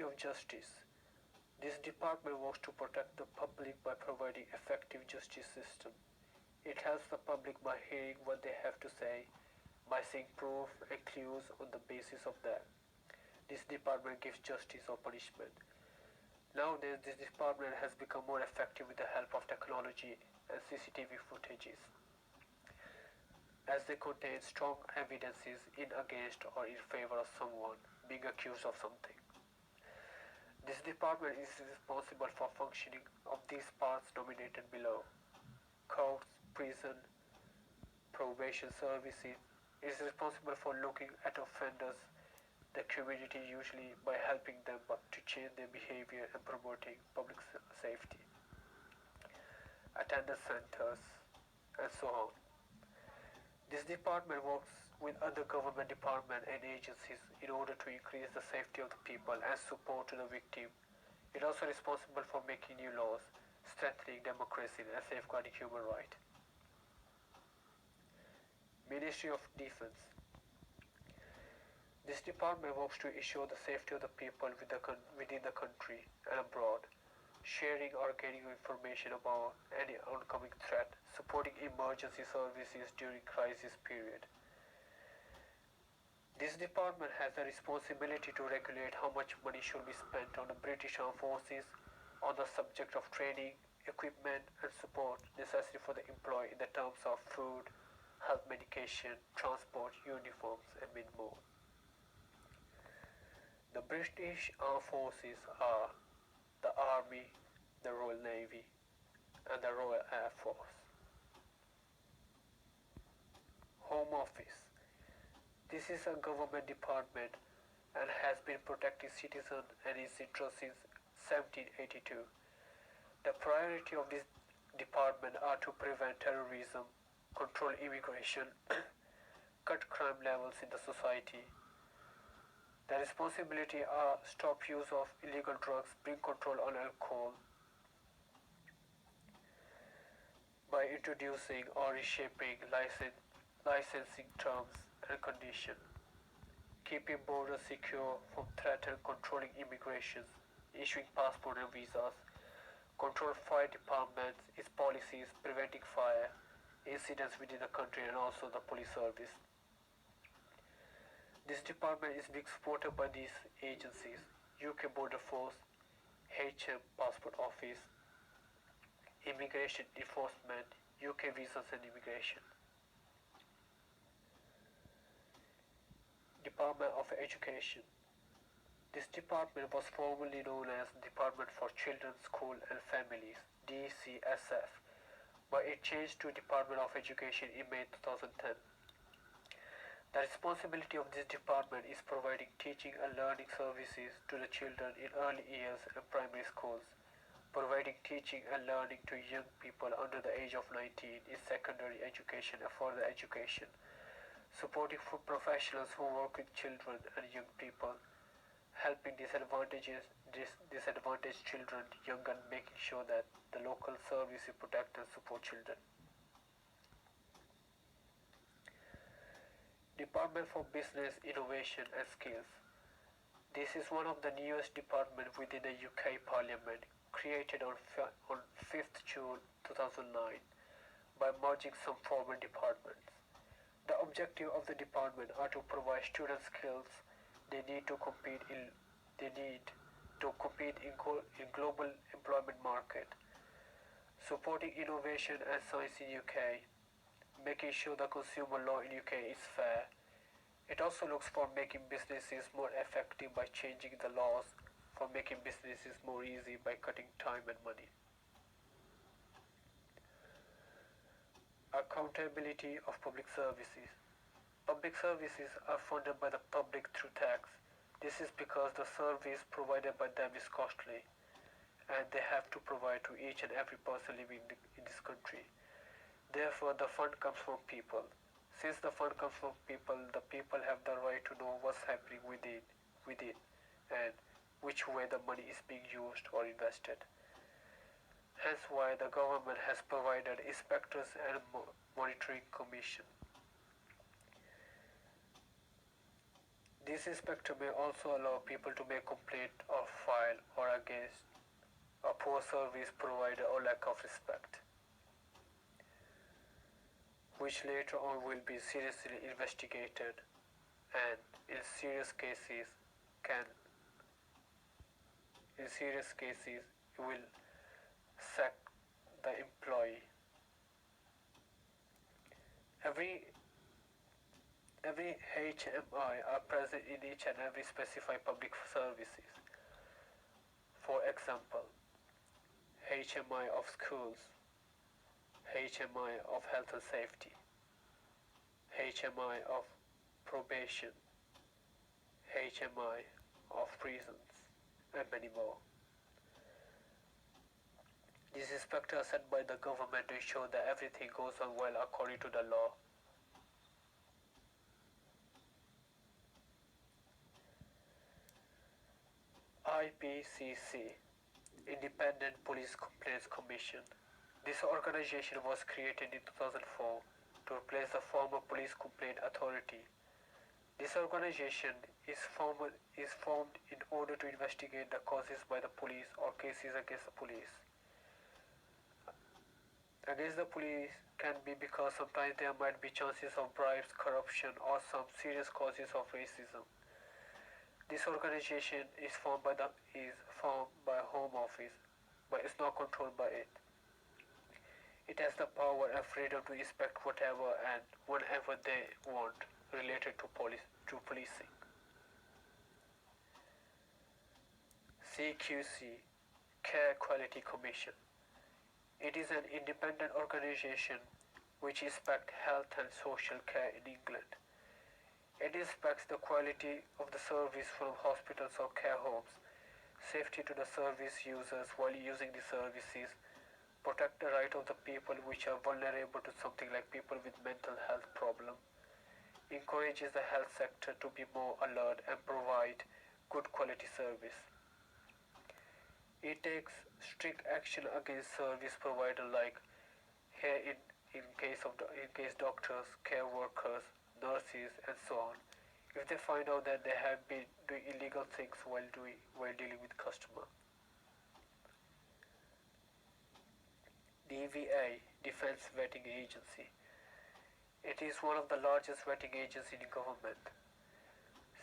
Ministry of Justice. This department works to protect the public by providing effective justice system. It helps the public by hearing what they have to say, by seeing proof and clues on the basis of that. This department gives justice or punishment. Nowadays, this department has become more effective with the help of technology and CCTV footages, as they contain strong evidences in against or in favor of someone being accused of something. This department is responsible for functioning of these parts nominated below: courts, prison, probation services. It is responsible for looking at offenders, the community, usually by helping them to change their behavior and promoting public safety, attendance centers, and so on. This department works with other government departments and agencies in order to increase the safety of the people and support to the victim. It is also responsible for making new laws, strengthening democracy and safeguarding human rights. Ministry of Defense. This department works to ensure the safety of the people within the country and abroad, sharing or gaining information about any oncoming threat, supporting emergency services during crisis period. This department has the responsibility to regulate how much money should be spent on the British Armed Forces on the subject of training, equipment and support necessary for the employee in the terms of food, health, medication, transport, uniforms and many more. The British Armed Forces are the Army, the Royal Navy and the Royal Air Force. Home Office. This is a government department and has been protecting citizens and its interests since 1782. The priority of this department are to prevent terrorism, control immigration, cut crime levels in the society. The responsibility are stop use of illegal drugs, bring control on alcohol by introducing or reshaping licensing terms and conditions, keeping borders secure from threat and controlling immigration, issuing passport and visas, control fire departments, its policies, preventing fire, incidents within the country and also the police service. This department is being supported by these agencies: UK Border Force, HM Passport Office, Immigration Enforcement, UK Visas and Immigration. Department of Education. This department was formerly known as Department for Children, School and Families, DCSF, but it changed to Department of Education in May 2010. The responsibility of this department is providing teaching and learning services to the children in early years and primary schools, providing teaching and learning to young people under the age of 19 in secondary education and further education, supporting for professionals who work with children and young people, helping disadvantaged children young and making sure that the local services protect and support children. Department for Business, Innovation and Skills. This is one of the newest departments within the UK Parliament, created on 5th June 2009 by merging some former departments. The objective of the department are to provide students skills they need to compete in global employment market, supporting innovation and science in UK, making sure the consumer law in UK is fair. It also looks for making businesses more effective by changing the laws, for making businesses more easy by cutting time and money. Accountability of public services. Public services are funded by the public through tax. This is because the service provided by them is costly, and they have to provide to each and every person living in this country. Therefore, the fund comes from people. Since the fund comes from people, the people have the right to know what's happening with it, and which way the money is being used or invested. Hence why the government has provided inspectors and monitoring commission. This inspector may also allow people to make complaint of against a poor service provider or lack of respect, which later on will be seriously investigated and in serious cases can in serious cases you will sack the employee. Every every HMI are present in each and every specified public services. For example, HMI of schools, HMI of health and safety, HMI of probation, HMI of prisons, and many more. These inspectors are set by the government to ensure that everything goes on well according to the law. IPCC, Independent Police Complaints Commission. This organization was created in 2004 to replace the former Police Complaint Authority. This organization is formed in order to investigate the causes by the police or cases against the police. Against the police can be because sometimes there might be chances of bribes, corruption, or some serious causes of racism. This organization is formed by Home Office, but is not controlled by it. It has the power and freedom to inspect whatever and whenever they want related to policing. CQC, Care Quality Commission. It is an independent organization which inspects health and social care in England. It inspects the quality of the service from hospitals or care homes, safety to the service users while using the services, protect the right of the people which are vulnerable to something like people with mental health problem, encourages the health sector to be more alert and provide good quality service. It takes strict action against service providers like here in case doctors, care workers, nurses, and so on. If they find out that they have been doing illegal things while dealing with customer. DVA, Defense Vetting Agency. It is one of the largest vetting agencies in government.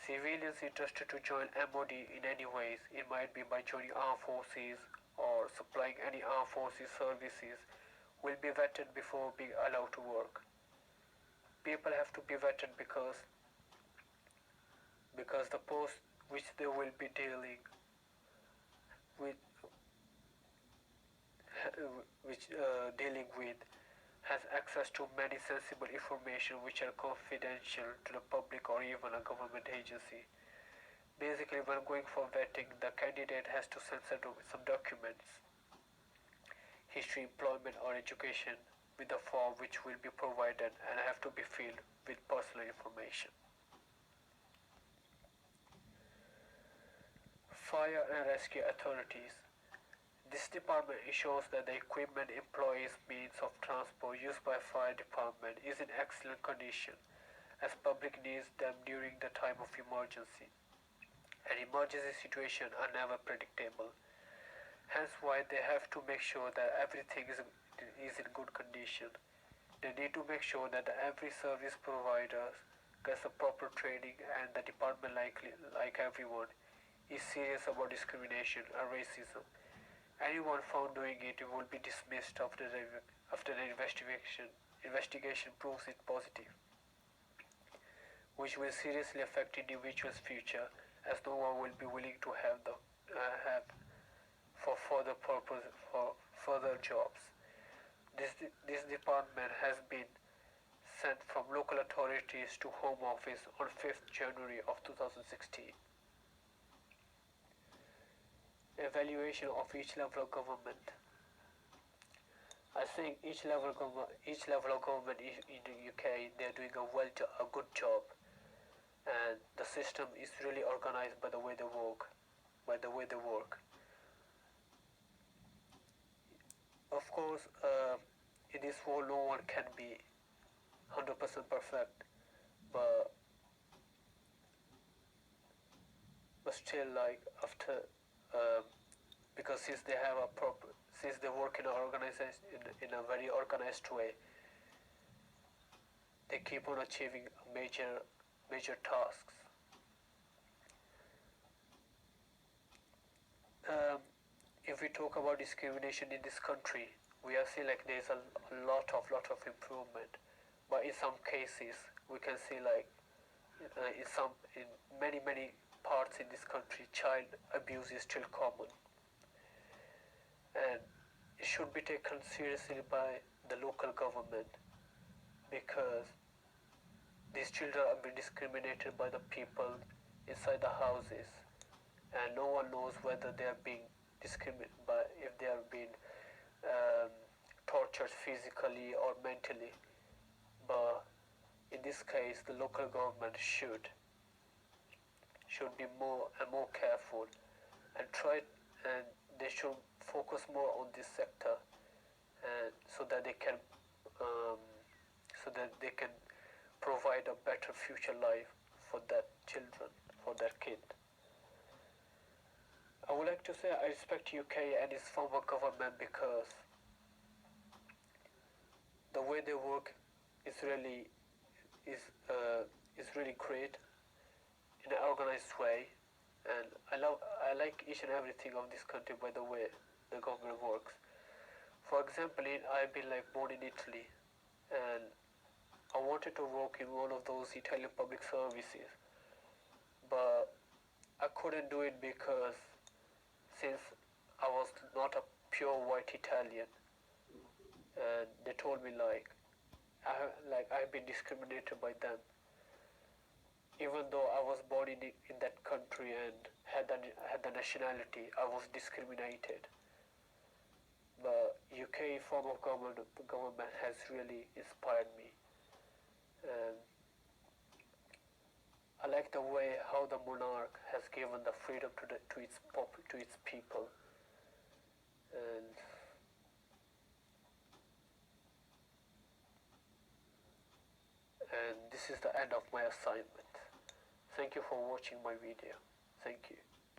Civilians interested to join MOD in any ways, it might be by joining armed forces or supplying any armed forces services, will be vetted before being allowed to work. People have to be vetted because the post which they will be dealing with has access to many sensible information which are confidential to the public or even a government agency. Basically, when going for vetting, the candidate has to send some documents, history, employment, or education, with a form which will be provided and have to be filled with personal information. Fire and rescue authorities. This department ensures that the equipment, employees, means of transport used by fire department is in excellent condition as public needs them during the time of emergency. And emergency situations are never predictable. Hence why they have to make sure that everything is in good condition. They need to make sure that every service provider gets the proper training and the department like everyone is serious about discrimination and racism. Anyone found doing it will be dismissed after the investigation proves it positive, which will seriously affect individuals' future, as no one will be willing to have for further jobs. This department has been sent from local authorities to Home Office on 5th January of 2016. Evaluation of each level of government. I think each level of government in the UK, they are doing a good job, and the system is really organized by the way they work. Of course, in this world, no one can be 100% perfect, but still, like after because since they have a proper, since they work in a organization in a very organized way, they keep on achieving major tasks. Um, if we talk about discrimination in this country, we have seen like there's a lot of improvement, but in some cases we can see like in many parts in this country, child abuse is still common, and it should be taken seriously by the local government because these children are being discriminated by the people inside the houses, and no one knows whether they are being discriminated by if they are being um, tortured physically or mentally. But in this case, the local government should be more and more careful and try and they should focus more on this sector and so that they can um, provide a better future life for that children, for that kid. I would like to say I respect UK and its former government because the way they work is really is is really great in an organized way, and I like each and everything of this country by the way the government works. For example, I've been like born in Italy, and I wanted to work in one of those Italian public services, but I couldn't do it because since I was not a pure white Italian, and they told me I've been discriminated by them, even though I was born in that country and had the nationality, I was discriminated. But UK form of government has really inspired me, and I like the way how the monarch has given the freedom to its people, and this is the end of my assignment. Thank you for watching my video. Thank you.